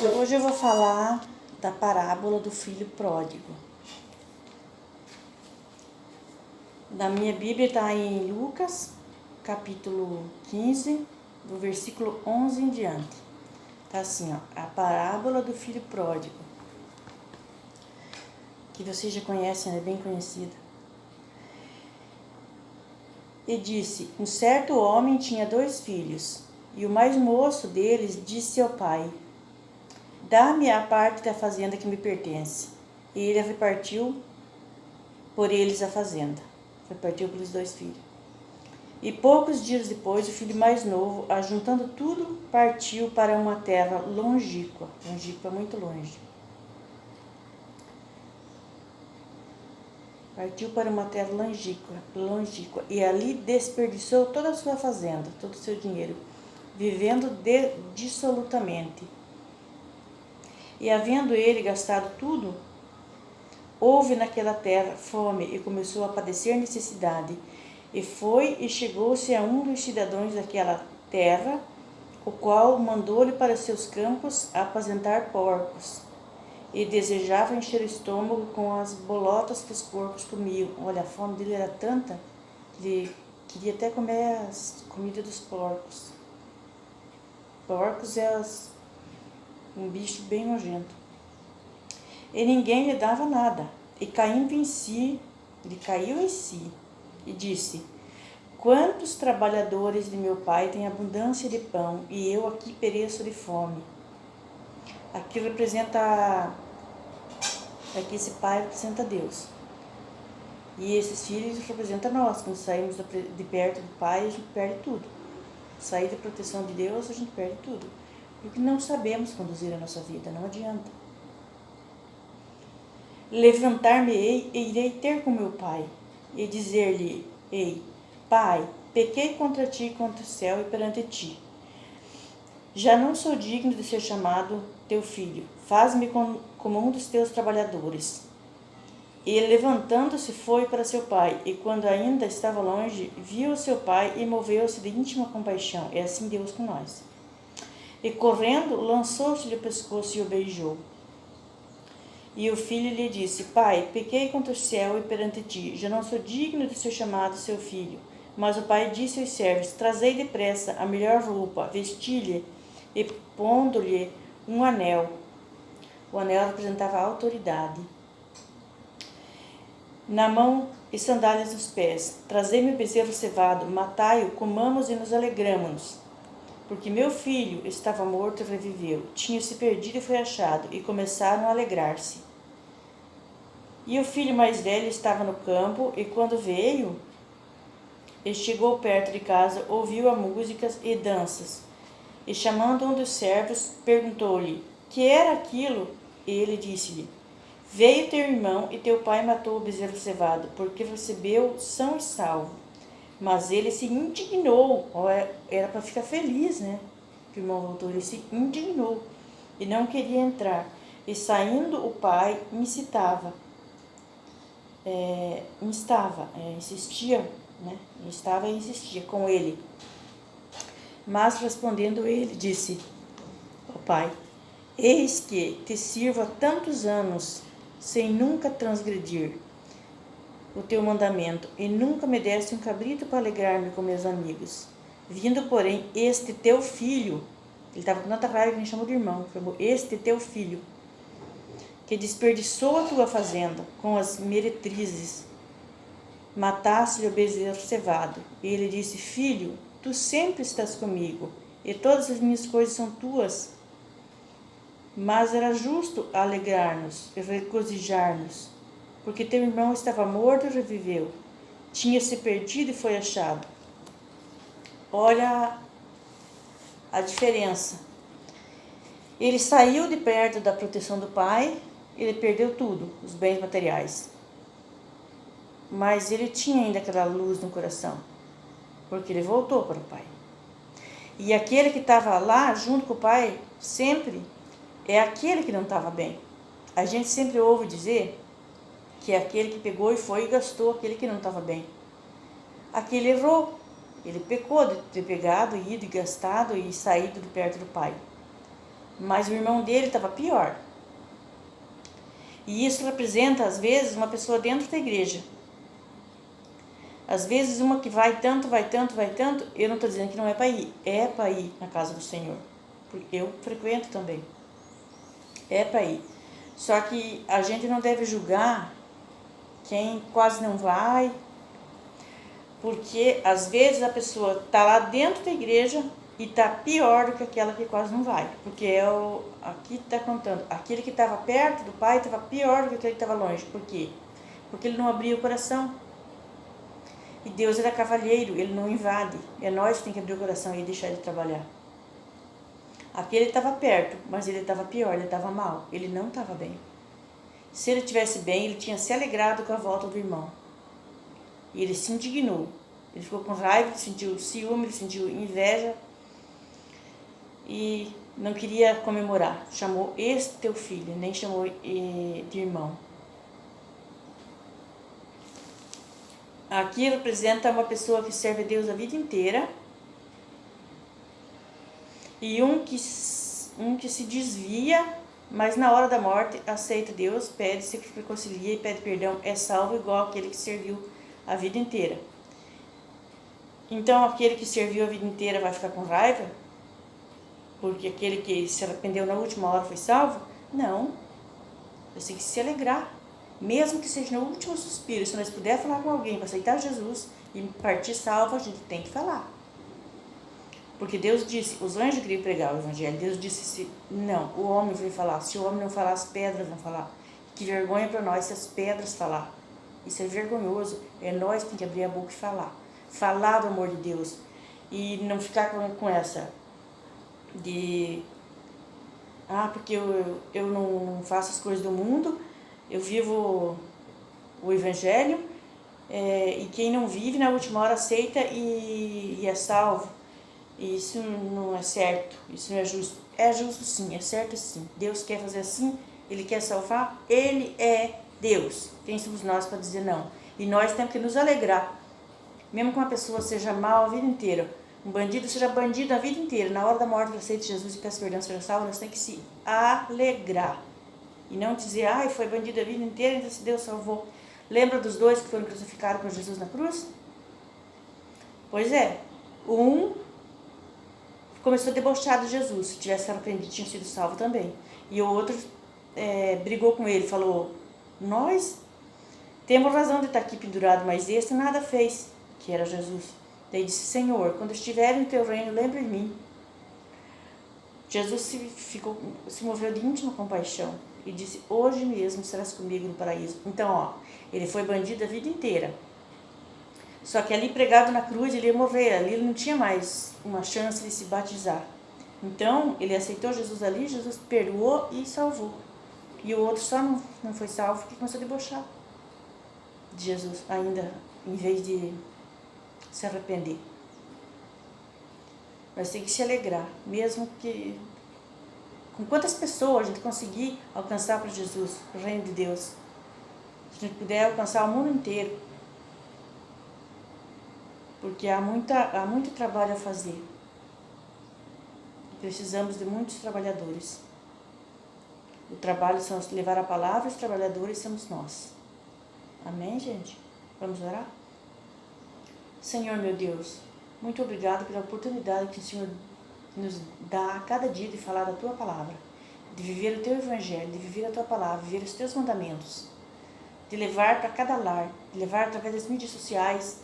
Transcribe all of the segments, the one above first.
Hoje eu vou falar da parábola do filho pródigo. Na minha Bíblia está em Lucas, capítulo 15, do versículo 11 em diante. Está assim, a parábola do filho pródigo, que vocês já conhecem, é bem conhecida. E disse: um certo homem tinha 2 filhos, e o mais moço deles disse ao pai: dá-me a parte da fazenda que me pertence. E ele repartiu por eles a fazenda. Repartiu pelos 2 filhos. E poucos dias depois, o filho mais novo, ajuntando tudo, partiu para uma terra longínqua. Longínqua, muito longe. Partiu para uma terra longínqua. E ali desperdiçou toda a sua fazenda, todo o seu dinheiro, vivendo dissolutamente. E havendo ele gastado tudo, houve naquela terra fome e começou a padecer necessidade. E foi e chegou-se a um dos cidadãos daquela terra, o qual mandou-lhe para seus campos apacentar porcos. E desejava encher o estômago com as bolotas que os porcos comiam. Olha, a fome dele era tanta que ele queria até comer as comidas dos porcos. Porcos é um bicho bem nojento. E ninguém lhe dava nada. E caindo em si, ele caiu em si e disse: quantos trabalhadores de meu pai têm abundância de pão, e eu aqui pereço de fome. Aqui esse pai representa Deus. E esses filhos representam nós. Quando saímos de perto do pai, a gente perde tudo. Sair da proteção de Deus, a gente perde tudo. Porque não sabemos conduzir a nossa vida, não adianta. Levantar-me-ei e irei ter com meu pai, e dizer-lhe: ei, pai, pequei contra ti e contra o céu e perante ti. Já não sou digno de ser chamado teu filho. Faz-me como um dos teus trabalhadores. E levantando-se foi para seu pai, e quando ainda estava longe, viu seu pai e moveu-se de íntima compaixão. É assim Deus com nós. E correndo, lançou-se-lhe o pescoço e o beijou. E o filho lhe disse: pai, pequei contra o céu e perante ti, já não sou digno de ser chamado seu filho. Mas o pai disse aos servos: trazei depressa a melhor roupa, vesti-lhe e pondo-lhe um anel. O anel representava a autoridade na mão e sandálias nos pés. Trazei-me o bezerro cevado, matai-o, comamos e nos alegramo-nos. Porque meu filho estava morto e reviveu, tinha se perdido e foi achado, e começaram a alegrar-se. E o filho mais velho estava no campo, e quando veio e chegou perto de casa, ouviu a músicas e danças. E chamando um dos servos, perguntou-lhe: que era aquilo? E ele disse-lhe: veio teu irmão e teu pai matou o bezerro cevado, porque recebeu são e salvo. Mas ele se indignou, era para ficar feliz, né? Que o irmão voltou, ele se indignou e não queria entrar. E saindo o pai insistia, né? Estava e insistia com ele. Mas respondendo ele, disse ao pai: eis que te sirvo há tantos anos, sem nunca transgredir o teu mandamento, e nunca me deste um cabrito para alegrar-me com meus amigos. Vindo, porém, este teu filho, ele estava com tanta raiva que me chamou de irmão, chamou este teu filho, que desperdiçou a tua fazenda com as meretrizes, mataste-lhe o bezerro cevado. E ele disse: filho, tu sempre estás comigo, e todas as minhas coisas são tuas. Mas era justo alegrar-nos e regozijar-nos, porque teu irmão estava morto e reviveu, tinha se perdido e foi achado. Olha a diferença. Ele saiu de perto da proteção do pai, ele perdeu tudo, os bens materiais. Mas ele tinha ainda aquela luz no coração, porque ele voltou para o pai. E aquele que estava lá junto com o pai, sempre é aquele que não estava bem. A gente sempre ouve dizer que é aquele que pegou e foi e gastou aquele que não estava bem. Aquele errou, ele pecou de ter pegado, ido e gastado e saído de perto do pai. mas o irmão dele estava pior. E isso representa, às vezes, uma pessoa dentro da igreja. Às vezes, uma que vai tanto, eu não estou dizendo que não é para ir na casa do Senhor. Porque eu frequento também. É para ir. Só que a gente não deve julgar quem quase não vai, porque às vezes a pessoa está lá dentro da igreja e está pior do que aquela que quase não vai. Porque aqui está contando, aquele que estava perto do pai estava pior do que aquele que estava longe. Por quê? Porque ele não abria o coração. E Deus era cavalheiro, ele não invade. É nós que tem que abrir o coração e deixar ele trabalhar. Aquele estava perto, mas ele estava pior, ele estava mal, ele não estava bem. Se ele estivesse bem, ele tinha se alegrado com a volta do irmão. E ele se indignou. Ele ficou com raiva, ele sentiu ciúme, ele sentiu inveja. E não queria comemorar. Chamou esse teu filho, nem chamou de irmão. Aqui representa uma pessoa que serve a Deus a vida inteira. E um que se desvia, mas na hora da morte aceita Deus, pede, se reconcilia e pede perdão, é salvo igual aquele que serviu a vida inteira. Então aquele que serviu a vida inteira vai ficar com raiva? Porque aquele que se arrependeu na última hora foi salvo? Não. Você tem que se alegrar. Mesmo que seja no último suspiro, se nós puder falar com alguém para aceitar Jesus e partir salvo, a gente tem que falar. Porque Deus disse, os anjos queriam pregar o evangelho, Deus disse, não, o homem veio falar, se o homem não falar, as pedras vão falar. Que vergonha para nós se as pedras falar. Isso é vergonhoso, é nós que temos que abrir a boca e falar. Falar do amor de Deus. E não ficar com essa de, porque eu não faço as coisas do mundo, eu vivo o evangelho, e quem não vive na última hora aceita e é salvo. Isso não é certo, isso não é justo. É justo sim, é certo sim. Deus quer fazer assim, Ele quer salvar, Ele é Deus. Quem somos nós para dizer não? E nós temos que nos alegrar. Mesmo que uma pessoa seja mal a vida inteira, um bandido seja bandido a vida inteira, na hora da morte ele aceita Jesus e peça perdão, seja salvo, nós temos que se alegrar. E não dizer, foi bandido a vida inteira, então se Deus salvou. Lembra dos dois que foram crucificados com Jesus na cruz? Pois é, um começou a debochar de Jesus, se tivesse arrependido tinha sido salvo também. E o outro brigou com ele, falou, nós temos razão de estar aqui pendurado, mas esse nada fez, que era Jesus. Daí disse, Senhor, quando estiver no teu reino, lembra de mim. Jesus se moveu de íntima compaixão e disse, hoje mesmo serás comigo no paraíso. Então, ele foi bandido a vida inteira. Só que ali pregado na cruz, ele ia morrer. Ali ele não tinha mais uma chance de se batizar. Então, ele aceitou Jesus ali, Jesus perdoou e salvou. E o outro só não foi salvo porque começou a debochar de Jesus, ainda, em vez de se arrepender. Mas tem que se alegrar, mesmo que... Com quantas pessoas a gente conseguir alcançar para Jesus, o reino de Deus. Se a gente puder alcançar o mundo inteiro. Porque há muito trabalho a fazer. Precisamos de muitos trabalhadores. O trabalho são levar a palavra, os trabalhadores somos nós. Amém, gente? Vamos orar? Senhor, meu Deus, muito obrigado pela oportunidade que o Senhor nos dá a cada dia de falar da Tua palavra, de viver o Teu Evangelho, de viver a Tua palavra, viver os Teus mandamentos, de levar para cada lar, de levar através das mídias sociais,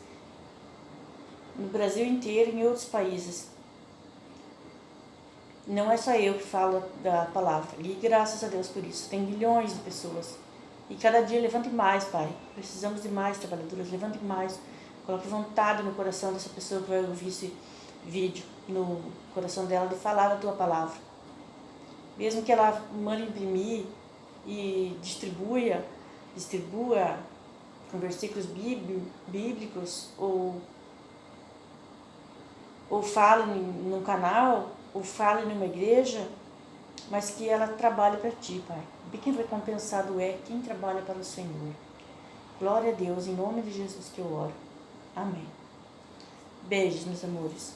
no Brasil inteiro e em outros países. Não é só eu que falo da palavra, e graças a Deus por isso, tem milhões de pessoas. E cada dia levante mais, Pai, precisamos de mais trabalhadores, levante mais. Coloque vontade no coração dessa pessoa que vai ouvir esse vídeo, no coração dela, de falar a Tua palavra. Mesmo que ela mande imprimir e distribua com versículos bíblicos, ou fale num canal, ou fale numa igreja, mas que ela trabalhe para Ti, Pai. Bem recompensado é quem trabalha para o Senhor. Glória a Deus, em nome de Jesus que eu oro. Amém. Beijos, meus amores.